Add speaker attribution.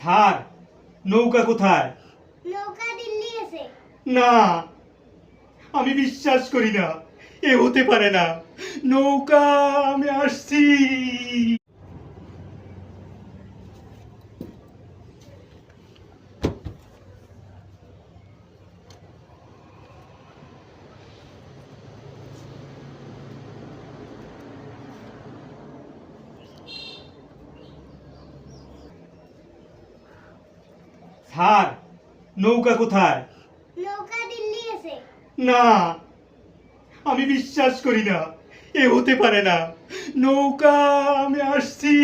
Speaker 1: Sir, নৌকা কোথায়?
Speaker 2: নৌকা দিল্লি আছে।
Speaker 1: না, আমি বিশ্বাস করি না, এ হতে পারে না। নৌকা, আমি আসছি। স্যার, নৌকা কোথায়?
Speaker 2: নৌকা দিল্লি আছে।
Speaker 1: না, আমি বিশ্বাস করি না, এ হতে পারে না। নৌকা, আমি আসছি।